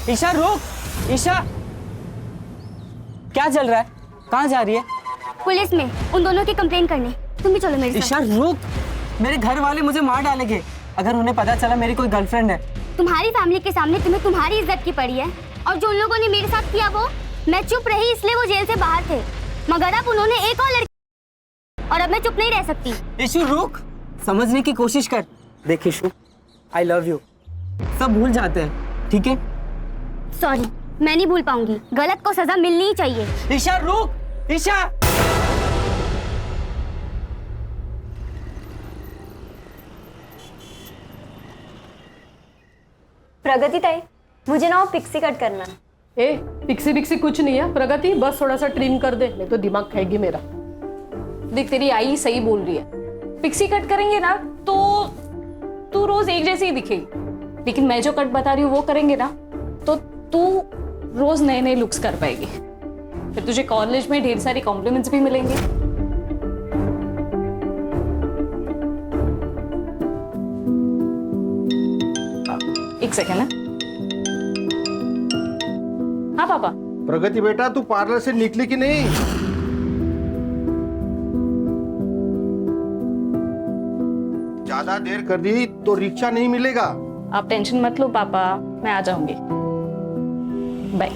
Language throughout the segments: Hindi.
ईशा रुक। ईशा क्या चल रहा है? कहाँ जा रही है? पुलिस में उन दोनों की कंप्लेन करने। तुम भी चलो मेरे साथ। ईशा रुक, मेरे घर वाले मुझे मार डालेंगे अगर उन्हें पता चला मेरी कोई गर्लफ्रेंड है। तुम्हारी फैमिली के सामने तुम्हें तुम्हारी इज्जत की पड़ी है, और जो उन लोगों ने मेरे साथ किया वो मैं चुप रही इसलिए वो जेल से बाहर थे, मगर अब उन्होंने एक और लड़की, और अब मैं चुप नहीं रह सकती। ईशु रुक, समझने की कोशिश कर। देख ईशु, आई लव यू। सब भूल जाते हैं, ठीक है? सॉरी, मैं नहीं भूल पाऊंगी। गलत को सजा मिलनी ही चाहिए। ईशा रुक। ईशा प्रगति ताई, मुझे ना वो पिक्सी कट करना है। ए, पिक्सी बिक्सी कुछ नहीं है प्रगति, बस थोड़ा सा ट्रिम कर दे, नहीं तो दिमाग खाएगी मेरा। देख तेरी आई सही बोल रही है, पिक्सी कट करेंगे ना तो तू रोज एक जैसी ही दिखेगी, लेकिन मैं जो कट बता रही हूँ वो करेंगे ना तो तू रोज नए नए लुक्स कर पाएगी। फिर तुझे कॉलेज में ढेर सारी कॉम्प्लीमेंट्स भी मिलेंगे। एक सेकेंड है। हाँ पापा। प्रगति बेटा, तू पार्लर से निकली कि नहीं? ज्यादा देर कर दी तो रिक्शा नहीं मिलेगा। आप टेंशन मत लो पापा, मैं आ जाऊंगी। बाय।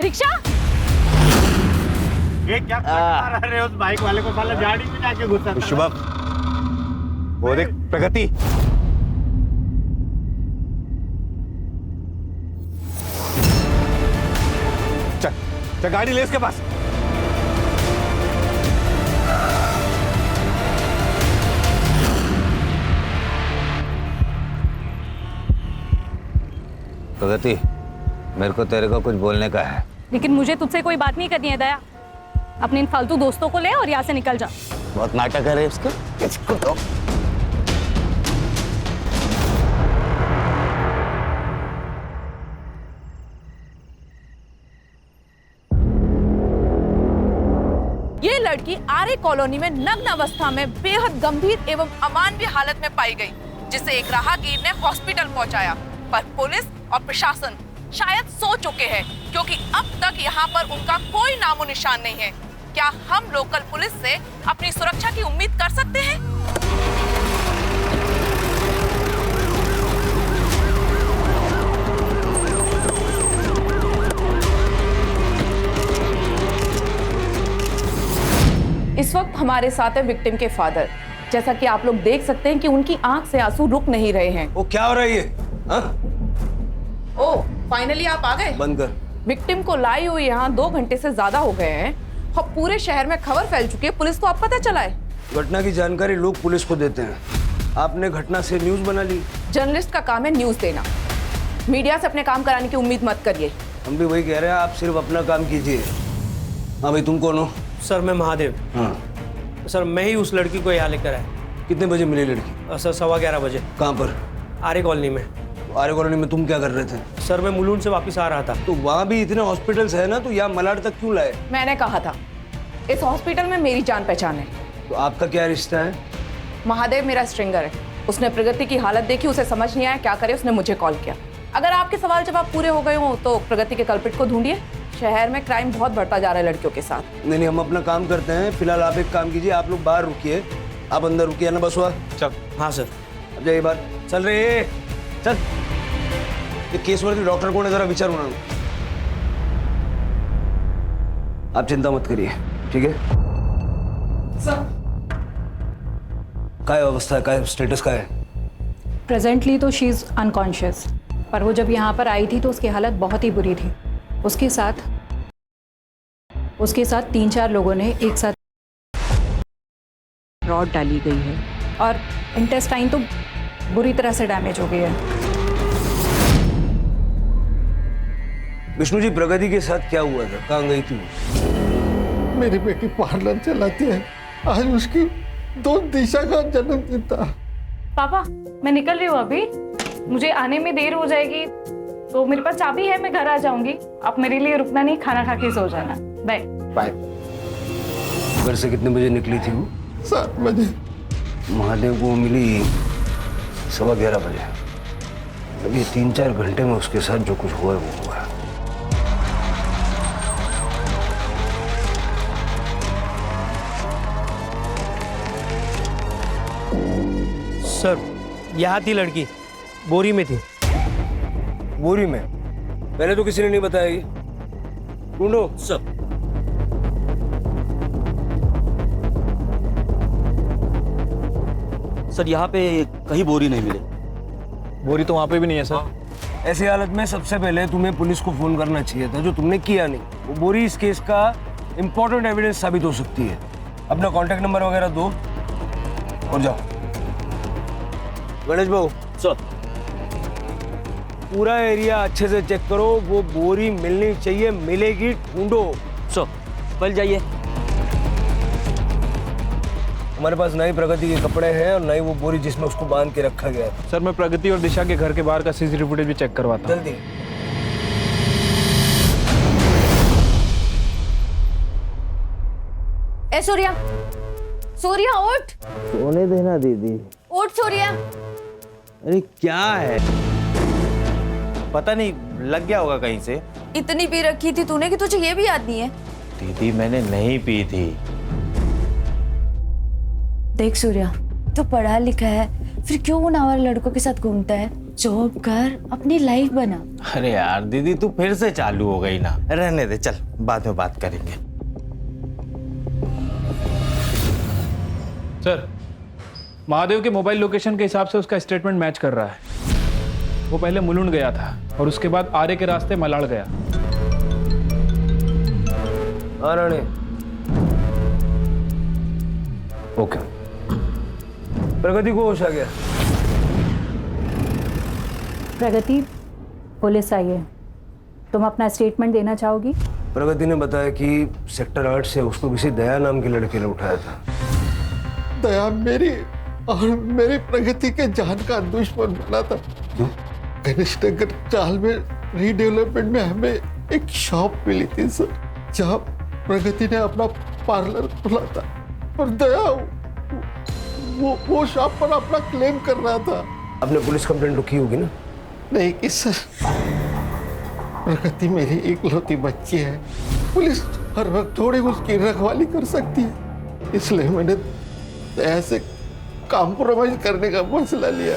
रिक्शा ये क्या कर रहे हो? उस बाइक वाले को साला गाड़ी में जाके घुसा। शुभम, वो देख प्रगति। चल चल, गाड़ी ले इसके पास। प्रगति, मेरे को तेरे को कुछ बोलने का है। लेकिन मुझे तुझसे कोई बात नहीं करनी है दया। अपने इन फालतू दोस्तों को ले और यहाँ से निकल जा। बहुत नाटक कर रहे हैं इसके। इसको तो ये लड़की आर्य कॉलोनी में नग्न अवस्था में बेहद गंभीर एवं अमानवीय हालत में पाई गई, जिसे एक राहगीर ने हॉस्पिटल पहुंचाया। पर पुलिस और प्रशासन शायद सो चुके हैं, क्योंकि अब तक यहाँ पर उनका कोई नामो निशान नहीं है। क्या हम लोकल पुलिस से अपनी सुरक्षा की उम्मीद कर सकते हैं? इस वक्त हमारे साथ है विक्टिम के फादर। जैसा कि आप लोग देख सकते हैं कि उनकी आंख से आंसू रुक नहीं रहे हैं। वो क्या हो रहा है ये? ओह, फाइनली आप आ गए। बंद कर। विक्टिम को लाई हुई यहाँ 2 घंटे से ज्यादा हो गए हैं और पूरे शहर में खबर फैल चुकी है। पुलिस को अब पता चला है। घटना की जानकारी लोग पुलिस को देते हैं, आपने घटना से न्यूज बना ली। जर्नलिस्ट का काम है न्यूज देना, मीडिया से अपने काम कराने की उम्मीद मत करिए। हम भी वही कह रहे हैं, आप सिर्फ अपना काम कीजिए। हाँ भाई, तुम कौन हो? सर मैं महादेव। हाँ सर मैं ही उस लड़की को यहाँ लेकर आया। कितने बजे मिली लड़की? सर 11:15 बजे। कहाँ पर? आर्य कॉलोनी में। आर्य कॉलोनी में तुम क्या कर रहे थे? सर मैं मुलुंड से वापस आ रहा था। तो वहाँ भी इतने हॉस्पिटल्स है ना, तो यहाँ मलाड तक क्यों लाए? मैंने कहा था इस हॉस्पिटल में मेरी जान पहचान है। तो आपका क्या रिश्ता है? महादेव मेरा स्ट्रिंगर है। उसने प्रगति की हालत देखी, उसे समझ नहीं आया क्या करे, उसने मुझे कॉल किया। अगर आपके सवाल जवाब पूरे हो गए हो तो प्रगति के कल्प्रिट को ढूंढिए। शहर में क्राइम बहुत बढ़ता जा रहा है लड़कियों के साथ। नहीं, हम अपना काम करते हैं। फिलहाल आप एक काम कीजिए, आप लोग बाहर रुकिए, आप अंदर रुकिए ना। बस हुआ? चल। हाँ सर। अब जाइए बाहर। चल रहे चल। ये केस वरती डॉक्टर कोण आहे जरा विचारू ना। आप चिंता मत करिए, ठीक है? सर काय अवस्था है, काय स्टेटस काय है? प्रेजेंटली तो शी इज़ अनकॉन्शियस, पर वो जब यहाँ पर आई थी तो उसकी हालत बहुत ही बुरी थी। उसके साथ 3-4 लोगों ने एक साथ रॉड डाली गई है और इंटेस्टाइन तो बुरी तरह से डैमेज हो गई है। विष्णु जी, प्रगति के साथ क्या हुआ था? कहाँ गई थी? मेरी बेटी पार्लर चलाती है, आज उसकी 2 दिशा का जन्मदिन था। पापा मैं निकल रही हूँ अभी, मुझे आने में देर हो जाएगी, तो मेरे पास चाबी है, मैं घर आ जाऊंगी। आप मेरे लिए रुकना नहीं, खाना खा के सो जाना। बाय। बाय। घर से कितने बजे निकली थी वो? 7 बजे। महादेव को मिली 11:15 बजे। अभी 3-4 घंटे में उसके साथ जो कुछ हुआ है वो हुआ है। सर यहाँ थी लड़की, बोरी में थी। बोरी में? पहले तो किसी ने नहीं बताया ये। ढूंढो। सर सर यहाँ पे कहीं बोरी नहीं मिले। बोरी तो वहाँ पे भी नहीं है सर। ऐसी हालत में सबसे पहले तुम्हें पुलिस को फोन करना चाहिए था, जो तुमने किया नहीं। वो बोरी इस केस का इंपॉर्टेंट एविडेंस साबित हो सकती है। अपना कांटेक्ट नंबर वगैरह दो और जाओ। गणेश बाबू सर पूरा एरिया अच्छे से चेक करो, वो बोरी मिलनी चाहिए, मिलेगी, ढूंढो। सर कल जाइए। हमारे पास नई प्रगति के कपड़े हैं और नई वो बोरी जिसमें उसको बांध के रखा गया है। सर मैं प्रगति और दिशा के घर के बाहर का सीसीटीवी फुटेज भी चेक करवाता हूँ। जल्दी। ए सूर्या, सूर्या उठ, सोने देना दीदी। उठ सूर्या। अरे क्या है, पता नहीं लग गया होगा कहीं से। इतनी पी रखी थी तूने कि तुझे ये भी याद नहीं है? दीदी मैंने नहीं पी थी। देख सूर्या, तू पढ़ा लिखा है, फिर क्यों उन आवारा लड़कों के साथ घूमता है? जॉब कर, अपनी लाइफ बना। अरे यार दीदी तू फिर से चालू हो गई ना, रहने दे, चल बाद में बात करेंगे। सर महादेव के मोबाइल लोकेशन के हिसाब से उसका स्टेटमेंट मैच कर रहा है। वो पहले मुलुंड गया था और उसके बाद आरे के रास्ते मलाड़ गया। राणे ओके। प्रगति को होश आ गया। प्रगति, पुलिस आई है, तुम अपना स्टेटमेंट देना चाहोगी? प्रगति ने बताया कि सेक्टर 8 से उसको किसी दया नाम के लड़के ने उठाया था। दया मेरी और मेरी प्रगति के जान का दुश्मन बना था। गणेश नगर चाल में रीडेवलपमेंट में हमें एक शॉप मिली थी सर, जहाँ प्रगति ने अपना पार्लर खोला था और दया वो शॉप पर अपना क्लेम कर रहा था। आपने पुलिस कंप्लेंट तो की होगी ना? नहीं की सर, प्रगति मेरी इकलौती बच्ची है, पुलिस हर वक्त थोड़ी उसकी रखवाली कर सकती है, इसलिए मैंने ऐसे कॉम्प्रोमाइज करने का फैसला लिया।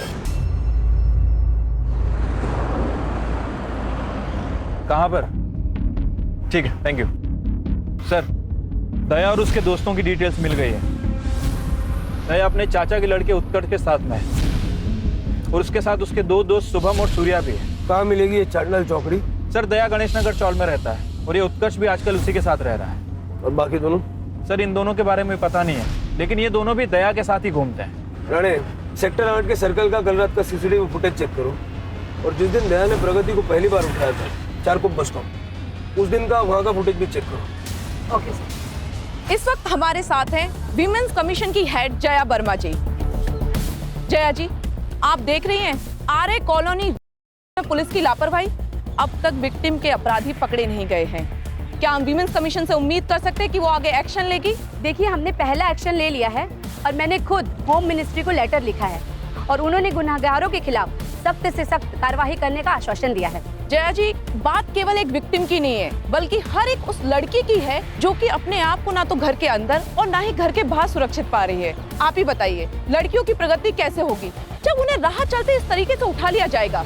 कहाँ पर? ठीक है, थैंक यू सर। दया और उसके दोस्तों की डिटेल्स मिल गई है। दया अपने चाचा के लड़के उत्कर्ष के साथ में है और उसके साथ उसके 2 दोस्त शुभम और सूर्या भी है। कहाँ मिलेगी ये चांडल चौकड़ी? सर दया गणेश नगर चौल में रहता है और ये उत्कर्ष भी आजकल उसी के साथ रह रहा है। और बाकी दोनों? सर इन दोनों के बारे में पता नहीं है, लेकिन ये दोनों भी दया के साथ ही घूमते हैं। राणे, सेक्टर 8 के सर्कल का कल रात का सीसीटीवी फुटेज चेक करो और जिस दिन दया ने प्रगति को पहली बार उठाया था चारकोप बस स्टॉप, उस दिन का वहाँ का फुटेज भी चेक करो। Okay sir. इस वक्त हमारे साथ हैं विमेंस कमीशन की हेड जया वर्मा जी। जया जी, आप देख रही हैं आरए कॉलोनी में पुलिस की लापरवाही। अब तक विक्टिम के अपराधी पकड़े नहीं गए हैं। क्या हम विमेंस कमीशन से उम्मीद कर सकते हैं कि वो आगे एक्शन लेगी? देखिए, हमने पहला एक्शन ले लिया है और मैंने खुद होम मिनिस्ट्री को लेटर लिखा है और उन्होंने गुनहगारों के खिलाफ सख्त से सख्त कार्रवाई करने का आश्वासन दिया है। जया जी, बात केवल एक विक्टिम की नहीं है, बल्कि हर एक उस लड़की की है जो कि अपने आप को ना तो घर के अंदर और ना ही घर के बाहर सुरक्षित पा रही है। आप ही बताइए, लड़कियों की प्रगति कैसे होगी जब उन्हें राह चलते इस तरीके से उठा लिया जाएगा?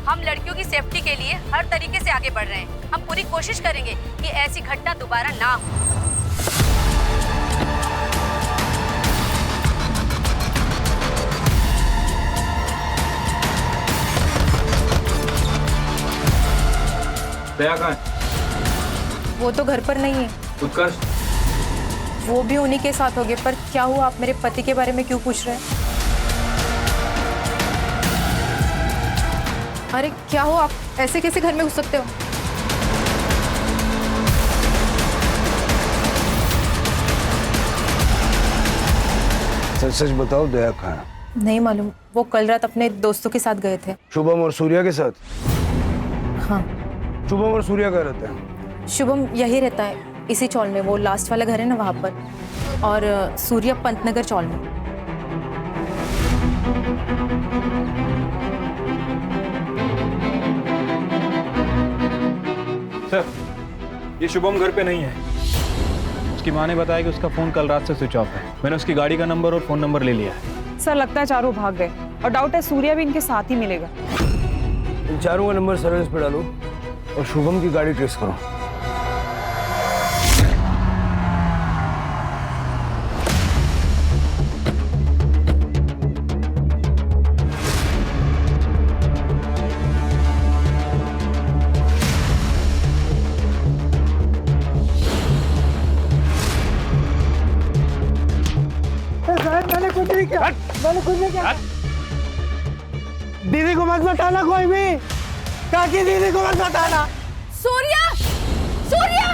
हम लड़कियों की सेफ्टी के लिए हर तरीके से आगे बढ़ रहे हैं। हम पूरी कोशिश करेंगे कि ऐसी घटना दोबारा ना हो। दया कहाँ है? वो तो घर पर नहीं है। उत्कर्ष? वो भी उन्हीं के साथ होंगे। पर क्या हुआ, आप मेरे पति के बारे में क्यों पूछ रहे हैं? अरे क्या हुआ, आप ऐसे कैसे घर में घुस सकते हो? सच सच बताओ, दया कहाँ है? नहीं मालूम, वो कल रात अपने दोस्तों के साथ गए थे। शुभम और सूर्या के साथ? हाँ। शुभम और सूर्या कहाँ रहते हैं? शुभम यही रहता है, इसी चौल में, वो लास्ट वाला घर है ना वहाँ पर, और सूर्या पंतनगर चौल में। सर, ये शुभम घर पे नहीं है। उसकी माँ ने बताया कि उसका फोन कल रात से स्विच ऑफ है। मैंने उसकी गाड़ी का नंबर और फोन नंबर ले लिया है। सर लगता है चारों भाग गए और डाउट है सूर्या भी इनके साथ ही मिलेगा। इन चारों का नंबर सर्विस पे डालो और शुभम की गाड़ी ट्रेस करो। मैंने कुछ नहीं किया, मैंने कुछ नहीं किया। दीदी को मत बताना कोई भी, काकी दीदी को मत बताना। सूर्या, सूर्या,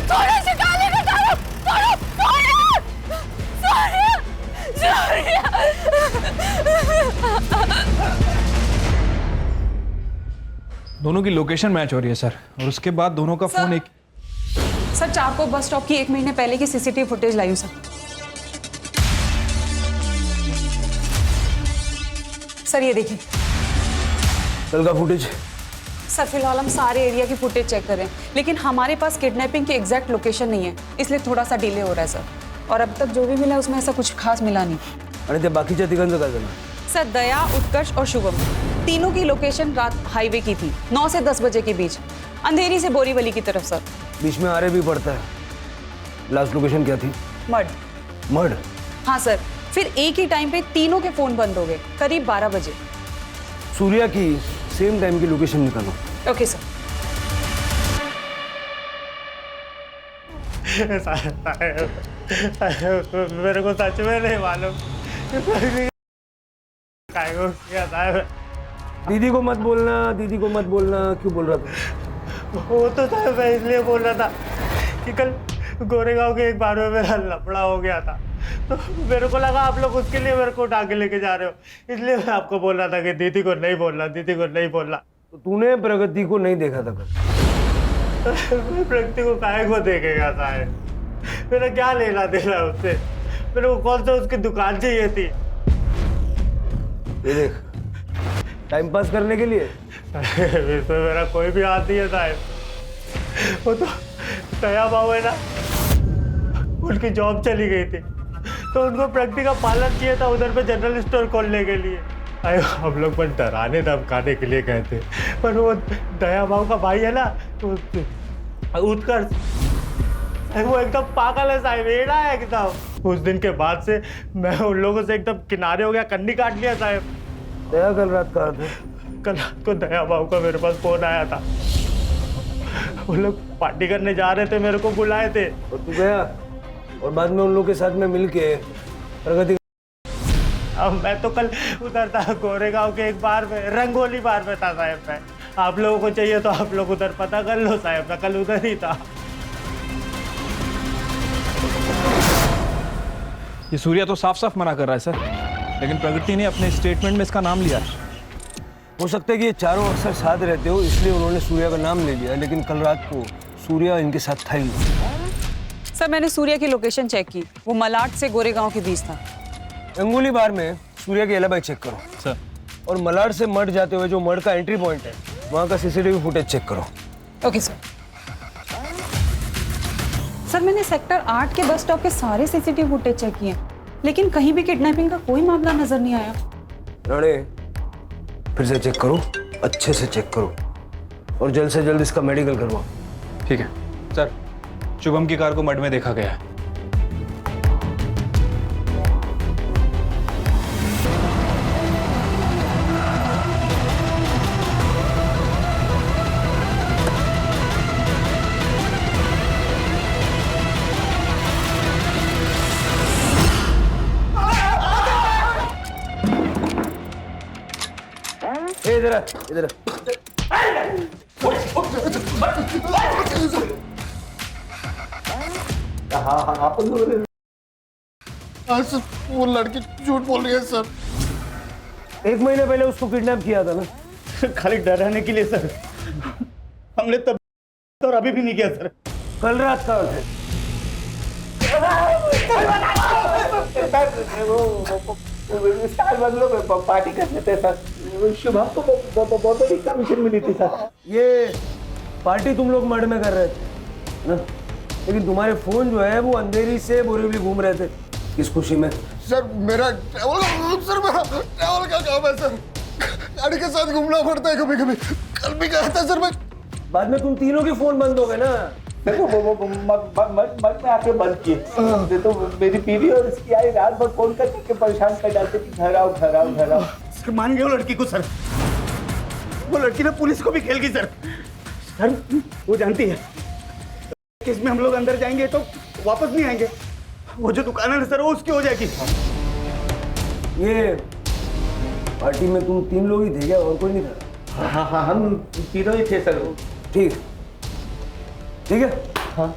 सूर्या से गाली निकालो, सूर्या, सूर्या, सूर्या, दोनों की लोकेशन मैच हो रही है सर, और उसके बाद दोनों का फोन एक। सर चारकोल बस स्टॉप की 1 महीने पहले की सीसीटीवी फुटेज लाई हूं सर। सर ये देखिए। कल का फुटेज? सर फिलहाल हम सारे एरिया की फुटेज चेक कर रहे हैं, लेकिन हमारे पास किडनैपिंग की एग्जैक्ट लोकेशन नहीं है, इसलिए थोड़ा सा डिले हो रहा है सर। और अब तक जो भी मिला उसमें ऐसा कुछ खास मिला नहीं। आणि त्या बाकीच्या तिघांचं काय झालं? सर दया, उत्कर्ष और शुभम तीनों की लोकेशन रात हाईवे की थी, 9 से 10 बजे के बीच, अंधेरी से बोरीवली की तरफ सर। बीच में आरे भी पड़ता है। लास्ट लोकेशन क्या थी? मड। मड? हाँ सर, फिर एक ही टाइम पे तीनों के फोन बंद हो गए, करीब 12 बजे। सूर्या की सेम टाइम की लोकेशन निकालो। Okay sir. मेरे को सच में नहीं मालूम। दीदी को मत बोलना, दीदी को मत बोलना। क्यों बोल रहा था? वो तो था, मैं इसलिए बोल रहा था कि कल गोरेगांव के एक बार में मेरा लफड़ा हो गया था, तो मेरे को लगा आप लोग उसके लिए मेरे को उठा के लेके जा रहे हो, इसलिए मैं आपको बोल रहा था कि दीदी को नहीं बोलना, दीदी को नहीं बोलना। तो तूने प्रगति को नहीं देखा था कल? मैं प्रगति को काहे को देखेगा साहब? मेरा क्या लेना देना उससे? मेरे को कौन सा उसकी दुकान चाहिए थी? ये देख, टाइम पास करने के लिए इसमें मेरा कोई भी हाथ नहीं है साहब। वो तो दया बाबू है ना, उनकी जॉब चली गई थी, तो उनको प्रगति का पालन किया था उधर पे जनरल स्टोर खोलने के लिए। हम लोग पर डराने धमकाने के लिए गए थे, पर वो दया बाबू का भाई है ना, तो उत्कर्ष, वो एकदम पागल है साहब, एड़ा है एकदम। उस दिन के बाद से मैं उन लोगों से एकदम किनारे हो गया, कन्नी काट लिया साहब। दया कल रात कहाँ थे? कल रात को दया बाबू का मेरे पास फोन आया था, वो लोग पार्टी करने जा रहे थे, मेरे को बुलाए थे। और तू गया और बाद में उन लोगों के साथ में मिलके प्रगति? अब मैं तो कल उधर था गोरेगांव के एक बार में, रंगोली बार में था साहब। मैं, आप लोगों को चाहिए तो आप लोग उधर पता कर लो साहब, मैं कल उधर ही था। ये सूर्या तो साफ साफ मना कर रहा है सर, लेकिन प्रगति ने अपने स्टेटमेंट में इसका नाम लिया। हो सकता है कि ये चारों अक्सर साथ रहते हो, इसलिए उन्होंने सूर्या का नाम ले लिया, लेकिन कल रात को सूर्या इनके साथ था ही। सर मैंने सूर्या की लोकेशन चेक की, वो मलाड से गोरेगांव के बीच था। रंगोली बार में सूर्या की एलिबाई चेक करो सर, और मलाड से मड जाते हुए जो मड का एंट्री पॉइंट है वहाँ का सीसीटीवी फुटेज चेक करो। Okay sir. सर मैंने सेक्टर 8 के बस स्टॉप के सारे सीसीटीवी फुटेज चेक किए, लेकिन कहीं भी किडनैपिंग का कोई मामला नजर नहीं आया। राणे, फिर से चेक करो, अच्छे से चेक करो, और जल्द से जल्द इसका मेडिकल करवाओ। ठीक है सर। शुभम की कार को मड में देखा गया है। इधर इधर सर वो लड़की झूठ बोल रही है सर। 1 महीने पहले उसको किडनैप किया था ना? खाली डराने के लिए सर। हमने तब और अभी भी नहीं किया सर। कल रात का है। स्टार बंगलो में पार्टी करने थे सर। शुभम को बहुत बड़ी कमीशन मिली थी सर। ये पार्टी तुम लोग मर्ड में कर रहे थे ना, लेकिन तुम्हारे फोन जो है वो अंधेरी से बोरीवली घूम रहे थे। किस खुशी में? सर मेरा ट्रैवल का काम है सर, गाड़ी के साथ घूमना पड़ता है कभी कभी। कल भी कहा था सर मैं। बाद में तुम तीनों के फोन बंद हो गए ना। देखो वो मत में आके बंद किए तो मेरी बीवी और इसकी आई रात भर फोन करके परेशान कर डालते कि घर आओ घर आओ घर आओ। सर मान गए वो लड़की को सर, वो लड़की ना पुलिस को भी खेल गई सर। सर वो जानती है कि इसमें हम लोग अंदर जाएंगे तो वापस नहीं आएंगे, वो जो दुकान है सर वो उसकी हो जाएगी। ये पार्टी में तुम तीन लोग ही थे क्या, और कोई नहीं था? हाँ हम तीनों ही थे सर। ठीक ठीक है। हाँ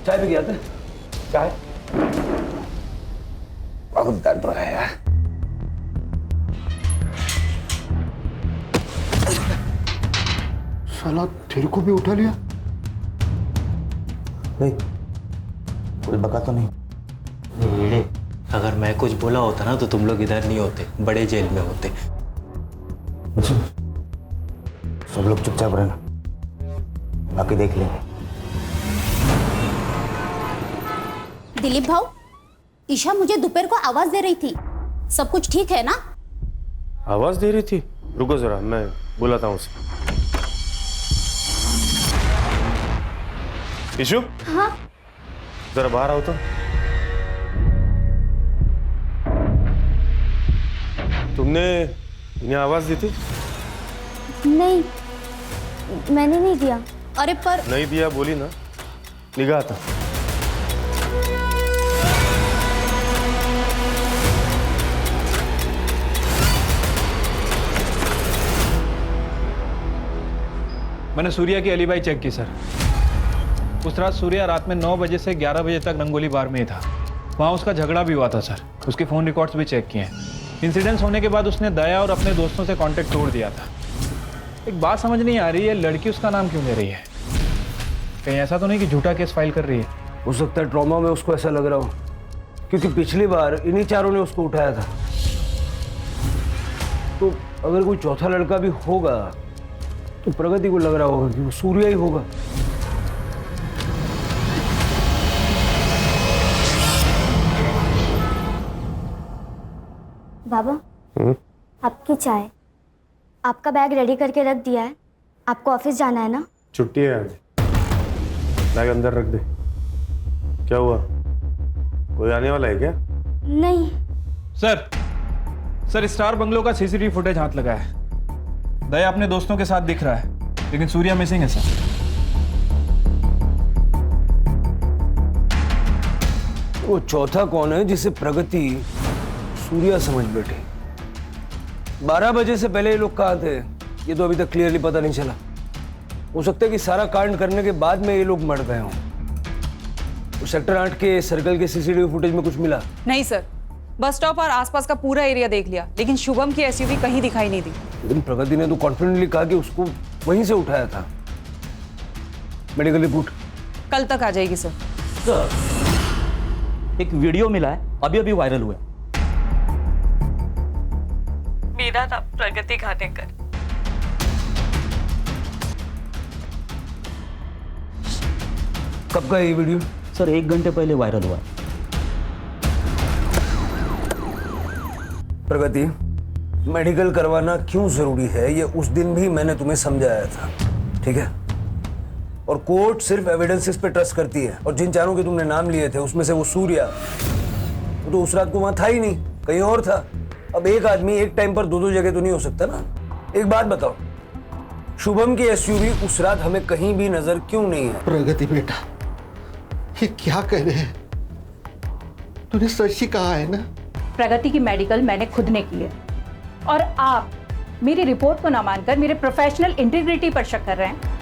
चाय भी गया था? चाय बहुत दर्द रहा है यार। साला तेरे को भी उठा लिया? नहीं कोई बका तो नहीं। अगर मैं कुछ बोला होता ना तो तुम लोग इधर नहीं होते, बड़े जेल में होते। सब लोग चुपचाप रहना, बाकी देख लेंगे। दिलीप भाऊ, ईशा मुझे दोपहर को आवाज दे रही थी, सब कुछ ठीक है ना? आवाज दे रही थी? रुको जरा मैं बुलाता हूँ उसे। ईशु, हाँ जरा बाहर आओ तो। तुमने इन्हें आवाज दी थी? नहीं, मैंने नहीं दिया। अरे पर नहीं दिया बोली ना, निगाह था। मैंने सूर्या की एलिबाई चेक की सर। उस रात सूर्या रात में 9 बजे से 11 बजे तक रंगोली बार में ही था। वहाँ उसका झगड़ा भी हुआ था सर। उसके फ़ोन रिकॉर्ड्स भी चेक किए हैं। इंसिडेंट्स होने के बाद उसने दया और अपने दोस्तों से कांटेक्ट तोड़ दिया था। एक बात समझ नहीं आ रही है, लड़की उसका नाम क्यों ले रही है? कहीं ऐसा तो नहीं कि झूठा केस फाइल कर रही है? हो सकता है ट्रॉमा में उसको ऐसा लग रहा हो, क्योंकि पिछली बार इन्हीं चारों ने उसको उठाया था। तो अगर कोई चौथा लड़का भी होगा तो प्रगति को लग रहा होगा कि वो सूर्या ही होगा। बाबा, आपकी चाय। आपका बैग रेडी करके रख दिया है, आपको ऑफिस जाना है ना? छुट्टी है आज, बैग अंदर रख दे। क्या हुआ, कोई आने वाला है क्या? नहीं सर स्टार बंगलो का सीसीटीवी फुटेज हाथ लगा है। दया अपने दोस्तों के साथ दिख रहा है, लेकिन सूर्या मिसिंग है सर। वो चौथा कौन है जिसे प्रगति सूर्या समझ बैठे? 12 बजे से पहले ये लोग कहाँ थे, ये तो अभी तक क्लियरली पता नहीं चला। हो सकता है कि सारा कांड करने के बाद में ये लोग मर गए हों। तो सेक्टर 8 के सर्कल के सीसीटीवी फुटेज में कुछ मिला? नहीं सर, बस स्टॉप और आसपास का पूरा एरिया देख लिया, लेकिन शुभम की एसयूवी कहीं दिखाई नहीं दी। लेकिन प्रगति ने तो कॉन्फिडेंटली कहा कि उसको वहीं से उठाया था। मेडिकल रिपोर्ट कल तक आ जाएगी सर। एक वीडियो मिला है, अभी अभी वायरल हुआ है। मेरा नाम प्रगति खानेकर। कब का ये वीडियो? सर 1 घंटे पहले वायरल हुआ है। प्रगति, मेडिकल करवाना क्यों जरूरी है ये उस दिन भी मैंने तुम्हें समझाया था, ठीक है? और कोर्ट सिर्फ एविडेंसेस पे ट्रस्ट करती है। और जिन चारों के तुमने नाम लिए थे उसमें से वो सूर्या, वो तो उस रात को वहां था ही नहीं, कहीं और था। अब एक आदमी एक टाइम पर 2-2 जगह तो नहीं हो सकता ना। एक बात बताओ, शुभम की एसयूवी उस रात हमें कहीं भी नजर क्यों नहीं है? प्रगति बेटा, ये क्या कह रहे हैं? तूने सच ही कहा है ना? प्रगति की मेडिकल मैंने खुद ने की है, और आप मेरी रिपोर्ट को ना मानकर मेरे प्रोफेशनल इंटीग्रिटी पर शक कर रहे हैं।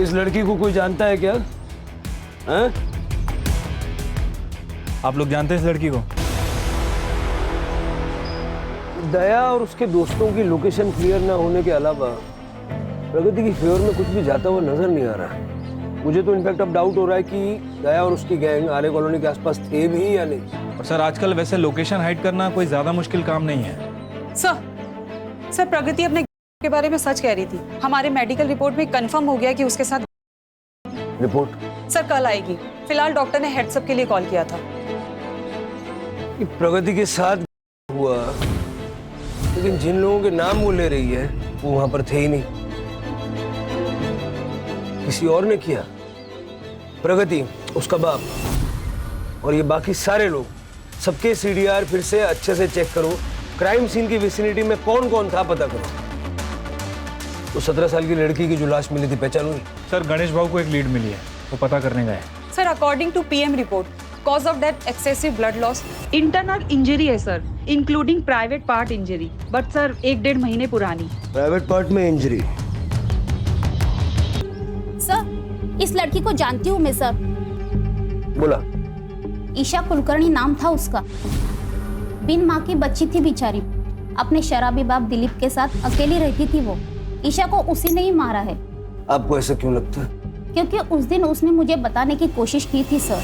इस लड़की को कोई जानता है क्या? आप लोग जानते हैं इस लड़की को? दया और उसके दोस्तों की लोकेशन क्लियर ना होने के अलावा प्रगति की फेवर में कुछ भी जाता हुआ नजर नहीं आ रहा। मुझे तो इनफैक्ट अब डाउट हो रहा है कि दया और उसकी गैंग आर्य कॉलोनी के आसपास थे भी या नहीं। और सर आजकल वैसे लोकेशन हाइड करना कोई ज्यादा मुश्किल काम नहीं है। सर प्रगति अपने के बारे में सच कह रही थी। हमारे मेडिकल रिपोर्ट में कंफर्म हो गया कि उसके साथ रिपोर्ट सर कल आएगी। फिलहाल डॉक्टर ने हेड्सअप के लिए कॉल किया था। प्रगति के साथ हुआ, लेकिन जिन लोगों के नाम वो ले रही है वो वहां पर थे ही नहीं। किसी और ने किया। प्रगति, उसका बाप और ये बाकी सारे लोग, सबके सीडीआर फिर से अच्छे से चेक करो। क्राइम सीन की विसिनिटी में कौन कौन था पता करो। तो 17 साल की लड़की की जो लाश मिली थी पहचान हुई? सर गणेश भाऊ को एक लीड मिली है, वो पता करने गए। Sir according to PM report, cause of death excessive blood loss, internal injury है sir, including private part injury, but sir 1-1.5 महीने पुरानी। प्राइवेट पार्ट में इंजरी? सर इस लड़की को जानती हूँ मैं सर। बोला। ईशा कुलकर्णी नाम था उसका। बिन माँ की बच्ची थी बेचारी। अपने शराबी बाप दिलीप के साथ अकेली रहती थी वो। ईशा को उसी ने ही मारा है। आपको ऐसा क्यों लगता है? क्योंकि उस दिन उसने मुझे बताने की कोशिश की थी सर,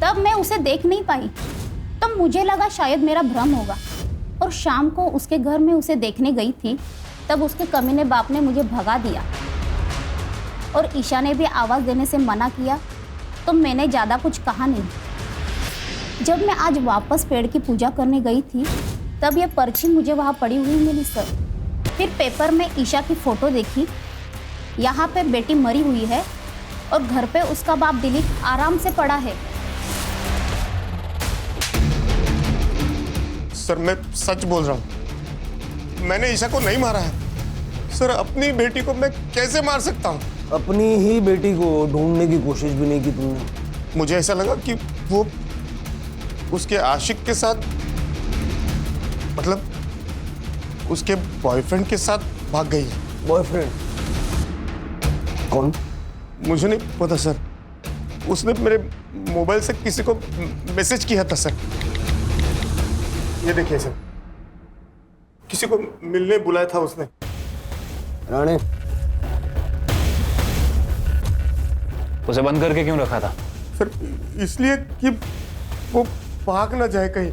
तब मैं उसे देख नहीं पाई। तब मुझे लगा शायद मेरा भ्रम होगा, और शाम को उसके घर में उसे देखने गई थी, तब उसके कमीने बाप ने मुझे भगा दिया और ईशा ने भी आवाज़ देने से मना किया, तो मैंने ज़्यादा कुछ कहा नहीं। जब मैं आज वापस पेड़ की पूजा करने गई थी, तब यह पर्ची मुझे वहाँ पड़ी हुई मिली सर। फिर पेपर में ईशा की फ़ोटो देखी। यहाँ पे बेटी मरी हुई है और घर पे उसका बाप दिलीप आराम से पड़ा है। सर मैं सच बोल रहा हूँ, मैंने ईशा को नहीं मारा है। सर अपनी बेटी को मैं कैसे मार सकता हूँ? अपनी ही बेटी को ढूंढने की कोशिश भी नहीं की तुमने? मुझे ऐसा लगा कि वो उसके आशिक के साथ, मतलब उसके बॉयफ्रेंड के साथ भाग गई है। बॉयफ्रेंड? कौन? मुझे नहीं पता सर। उसने मेरे मोबाइल से किसी को मैसेज किया था सर। ये देखिए सर, किसी को मिलने बुलाया था उसने। राणे, उसे बंद करके क्यों रखा था? सर इसलिए कि वो भाग ना जाए कहीं।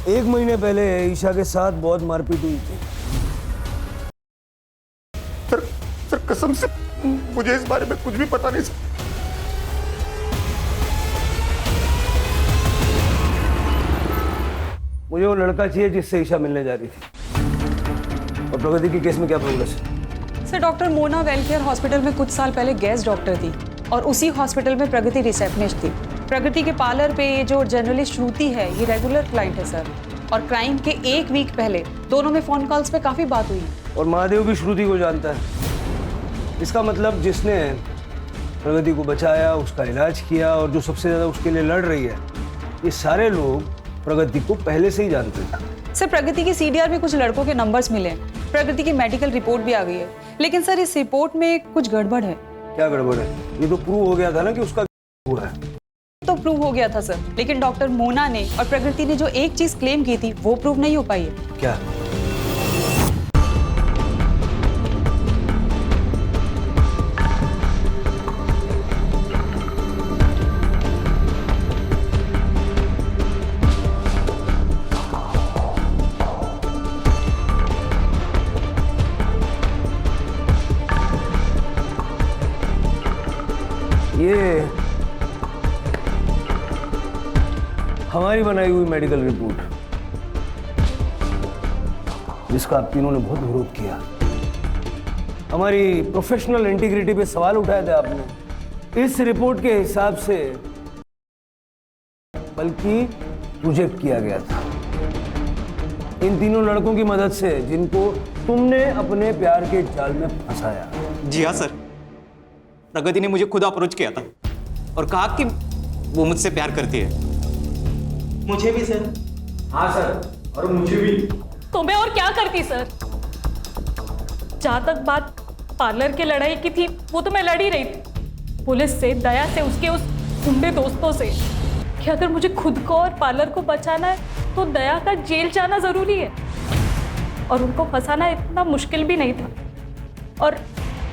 1 महीने पहले ईशा के साथ बहुत मारपीट हुई थी। सर कसम से मुझे इस बारे में कुछ भी पता नहीं सर। मुझे वो लड़का चाहिए जिससे ईशा मिलने जा रही थी। और प्रगति के केस में क्या प्रोग्रेस है? Sir doctor Mona welfare hospital में कुछ साल पहले गेस्ट डॉक्टर थी, और उसी हॉस्पिटल में प्रगति रिसेप्शनिस्ट थी। प्रगति के पार्लर पे ये जो जर्नलिस्ट श्रुति है, ये रेगुलर क्लाइंट है सर। और क्राइम के 1 वीक पहले दोनों में फोन कॉल्स पे काफी बात हुई। और महादेव भी श्रुति को जानता है। इसका मतलब जिसने प्रगति को बचाया, उसका इलाज किया और जो सबसे ज्यादा उसके लिए लड़ रही है, ये सारे लोग प्रगति को पहले से ही जानते हैं। सर प्रगति के सीडीआर में कुछ लड़कों के नंबर्स मिले हैं। प्रगति की मेडिकल रिपोर्ट भी आ गई है, लेकिन सर इस रिपोर्ट में कुछ गड़बड़ है। क्या गड़बड़ है? ये तो प्रूव हो गया था ना कि उसका हुआ है। तो प्रूव हो गया था सर, लेकिन डॉक्टर मोना ने और प्रगति ने जो एक चीज क्लेम की थी वो प्रूव नहीं हो पाई है। क्या? ये हमारी बनाई हुई मेडिकल रिपोर्ट, जिसका आप तीनों ने बहुत विरोध किया। हमारी प्रोफेशनल इंटीग्रिटी पे सवाल उठाए थे आपने। इस रिपोर्ट के हिसाब से बल्कि रिजेक्ट किया गया था इन तीनों लड़कों की मदद से, जिनको तुमने अपने प्यार के जाल में फंसाया। जी हाँ सर, प्रगति ने मुझे खुद अप्रोच किया था और कहा कि वो मुझसे प्यार करती है। मुझे भी सर। हाँ सर, और मुझे भी। तो मैं और क्या करती सर? जहां तक बात पार्लर की लड़ाई की थी, वो तो मैं लड़ ही रही थी, पुलिस से, दया से, उसके उस गुंडे दोस्तों से। कि अगर मुझे खुद को और पार्लर को बचाना है तो दया का जेल जाना ज़रूरी है, और उनको फंसाना इतना मुश्किल भी नहीं था। और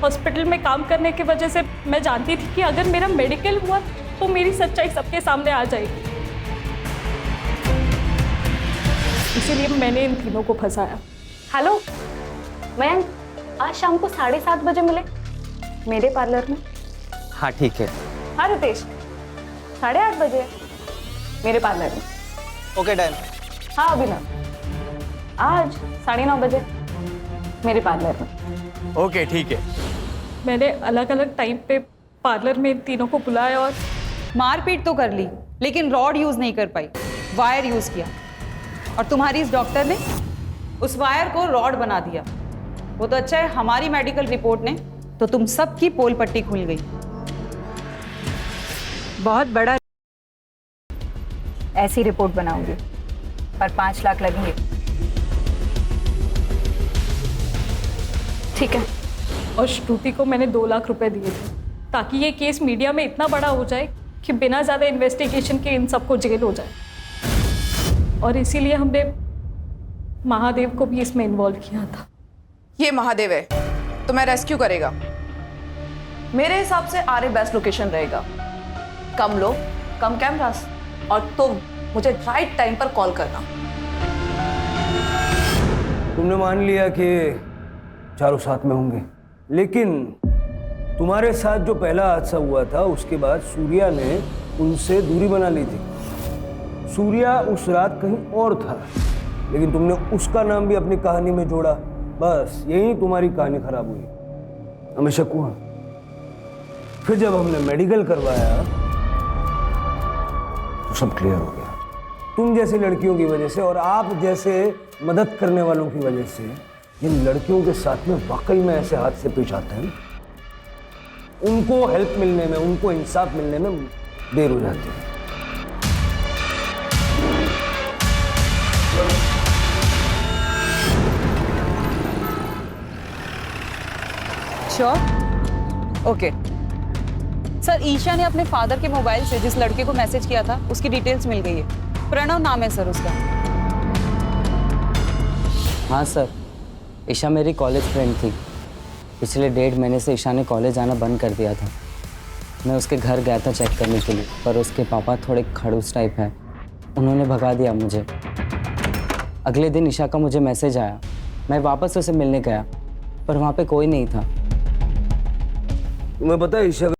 हॉस्पिटल में काम करने की वजह से मैं जानती थी कि अगर मेरा मेडिकल हुआ तो मेरी सच्चाई सबके सामने आ जाएगी, इसीलिए मैंने इन तीनों को फंसाया। हेलो मैम, आज शाम को 7:30 बजे मिले मेरे पार्लर में। हाँ ठीक है। हाँ रितेश, 8:30 बजे मेरे पार्लर में। Okay done. हाँ अभिनव, आज 9:30 बजे मेरे पार्लर में। ओके ठीक है। मैंने अलग अलग टाइम पे पार्लर में इन तीनों को बुलाया और मारपीट तो कर ली, लेकिन रॉड यूज नहीं कर पाई, वायर यूज किया। और तुम्हारी इस डॉक्टर ने उस वायर को रॉड बना दिया। वो तो अच्छा है, हमारी मेडिकल रिपोर्ट ने तो तुम सबकी पोल पट्टी खुल गई। बहुत बड़ा ऐसी रिपोर्ट बनाऊंगी, पर 5 लाख लगेंगे। ठीक है। और श्रुति को मैंने 2 लाख रुपए दिए थे ताकि ये केस मीडिया में इतना बड़ा हो जाए कि बिना ज़्यादा इन्वेस्टिगेशन के इन सबको जेल हो जाए, और इसीलिए हमने महादेव को भी इसमें इन्वॉल्व किया था। ये महादेव है, तुम्हें रेस्क्यू करेगा। मेरे हिसाब से आर्य बेस्ट लोकेशन रहेगा। कम लोग, कम कैमरास, और तुम मुझे राइट टाइम पर कॉल करना। तुमने मान लिया कि चारों साथ में होंगे, लेकिन तुम्हारे साथ जो पहला हादसा हुआ था उसके बाद सूर्या ने उनसे दूरी बना ली थी। सूर्या उस रात कहीं और था, लेकिन तुमने उसका नाम भी अपनी कहानी में जोड़ा। बस यही तुम्हारी कहानी खराब हुई। हमें शक हुआ, फिर जब हमने मेडिकल करवाया तो सब क्लियर हो गया। तुम जैसी लड़कियों की वजह से और आप जैसे मदद करने वालों की वजह से जिन लड़कियों के साथ में वाकई में ऐसे हादसे पेश आते हैं, उनको हेल्प मिलने में, उनको इंसाफ मिलने में देर हो जाती है। श्योर? ओके सर, ईशा ने अपने फादर के मोबाइल से जिस लड़के को मैसेज किया था उसकी डिटेल्स मिल गई है। प्रणव नाम है सर उसका। हाँ सर, ईशा मेरी कॉलेज फ्रेंड थी। पिछले 1.5 महीने से ईशा ने कॉलेज आना बंद कर दिया था। मैं उसके घर गया था चेक करने के लिए, पर उसके पापा थोड़े खड़ूस टाइप हैं, उन्होंने भगा दिया मुझे। अगले दिन ईशा का मुझे मैसेज आया, मैं वापस उसे मिलने गया, पर वहाँ पे कोई नहीं था। तुम्हें पता है ईशा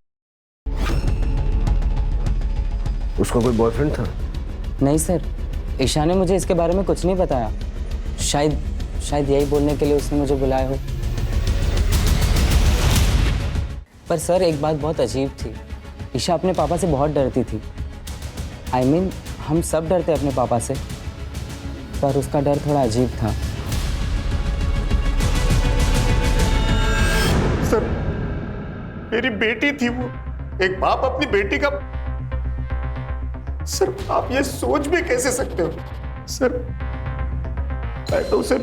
उसका कोई बॉयफ्रेंड था? नहीं सर, ईशा ने मुझे इसके बारे में कुछ नहीं बताया। शायद यही बोलने के लिए उसने मुझे बुलाया हो। पर सर एक बात बहुत अजीब थी, ईशा अपने पापा से बहुत डरती थी। I mean, हम सब डरते अपने पापा से, पर उसका डर थोड़ा अजीब था। सर, मेरी बेटी थी वो। एक बाप अपनी बेटी का। सर आप ये सोच भी कैसे सकते हो? सर मैं तो उसे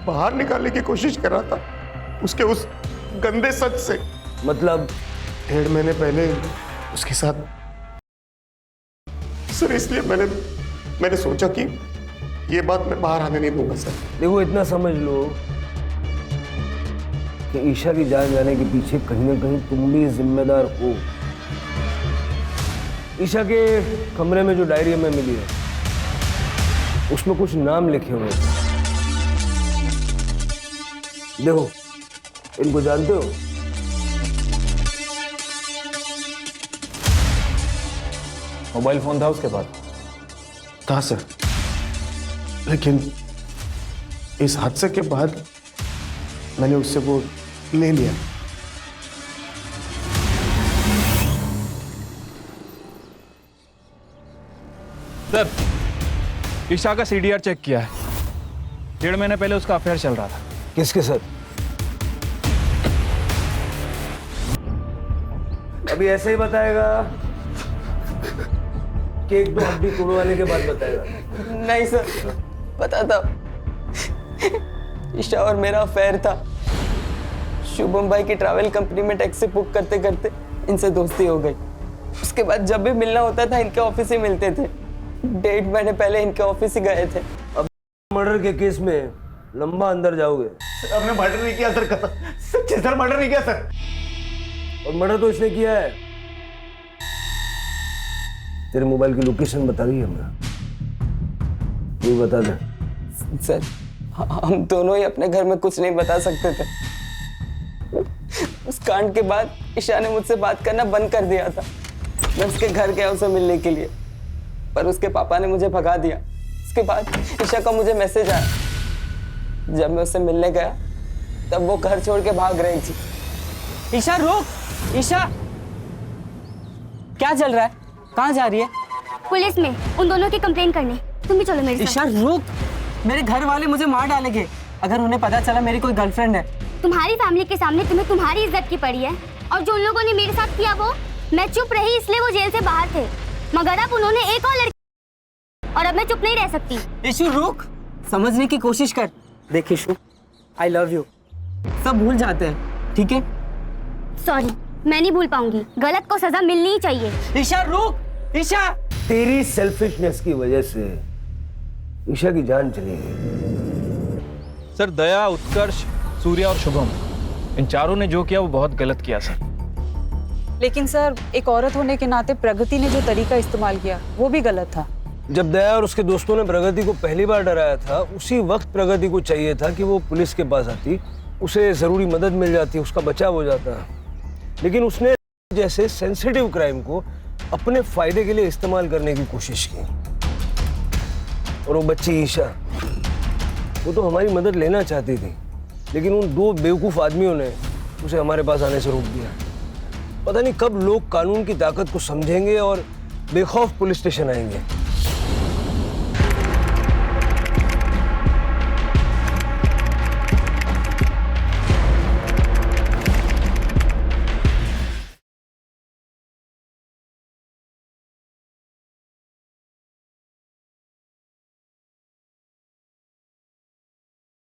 बाहर निकालने की कोशिश कर रहा था उसके उस गंदे सच से। मतलब 1.5 महीने पहले उसके साथ। सर इसलिए मैंने सोचा कि ये बात मैं बाहर आने नहीं दूंगा। सर देखो, इतना समझ लो कि ईशा की जान जाने के पीछे कहीं ना कहीं तुम भी जिम्मेदार हो। ईशा के कमरे में जो डायरी हमें मिली है उसमें कुछ नाम लिखे हुए हैं। देखो, इनको जानते हो? मोबाइल फोन था उसके पास? था सर, लेकिन इस हादसे के बाद मैंने उससे वो ले लिया। सर, ईशा का CDR चेक किया है। 1.5 महीने पहले उसका अफेयर चल रहा था। किसके साथ? अभी ऐसे ही बताएगा कि 1-2 हड्डी तोड़ने वाले के बाद बताएगा? नहीं सर, पता था। ईशा और मेरा अफेयर था। शुभम भाई की ट्रैवल कंपनी में टैक्सी बुक करते करते इनसे दोस्ती हो गई। उसके बाद जब भी मिलना होता था इनके ऑफिस ही मिलते थे। 1.5 महीने पहले इनके ऑफिस ही गए थे। अब मर्डर के केस में लंबा अंदर जाओगे। हमने मर्डर नहीं किया सर, कसम सच्चे सर, मर्डर नहीं किया सर। और मर्डर तो इसने किया है। तेरे मोबाइल की लोकेशन बता रही है हमें, तू बता दे। सर हम दोनों ही अपने घर में कुछ नहीं बता सकते थे। उस कांड के बाद ईशा ने मुझसे बात करना बंद कर दिया था। मैं उसके घर गया उसे मिलने के लिए, पर उसके पापा ने मुझे भगा दिया। उसके बाद ईशा का मुझे मैसेज आया। जब मैं उससे मिलने गया तब वो घर छोड़ के भाग रही थी। ईशा रुक! ईशा क्या चल रहा है? कहाँ जा रही है? पुलिस में उन दोनों की कंप्लेन करने। तुम भी चलो मेरे साथ। ईशा रुक! मेरे घर वाले मुझे मार डालेंगे अगर उन्हें पता चला मेरी कोई गर्लफ्रेंड है। तुम्हारी फैमिली के सामने तुम्हें तुम्हारी इज्जत की पड़ी है, और जो उन लोगों ने मेरे साथ किया वो मैं चुप रही इसलिए वो जेल से बाहर थे, मगर अब उन्होंने एक और लड़की, और अब मैं चुप नहीं रह सकती। ईशु रुक! समझने की कोशिश कर। देख ईशु, आई लव यू। सब भूल जाते हैं, ठीक है? सॉरी, मैं नहीं भूल पाऊंगी। गलत को सजा मिलनी ही चाहिए। ईशा रुक! ईशा! तेरी सेल्फिशनेस की वजह से ईशा की जान चली गई। सर दया, उत्कर्ष, सूर्या और शुभम, इन चारों ने जो किया वो बहुत गलत किया सर। लेकिन सर एक औरत होने के नाते प्रगति ने जो तरीका इस्तेमाल किया वो भी गलत था। जब दया और उसके दोस्तों ने प्रगति को पहली बार डराया था, उसी वक्त प्रगति को चाहिए था कि वो पुलिस के पास आती, उसे जरूरी मदद मिल जाती, उसका बचाव हो जाता। लेकिन उसने जैसे सेंसिटिव क्राइम को अपने फायदे के लिए इस्तेमाल करने की कोशिश की। और वो बच्ची ईशा, वो तो हमारी मदद लेना चाहती थी, लेकिन उन दो बेवकूफ आदमियों ने उसे हमारे पास आने से रोक दिया। पता नहीं कब लोग कानून की ताकत को समझेंगे और बेखौफ पुलिस स्टेशन आएंगे।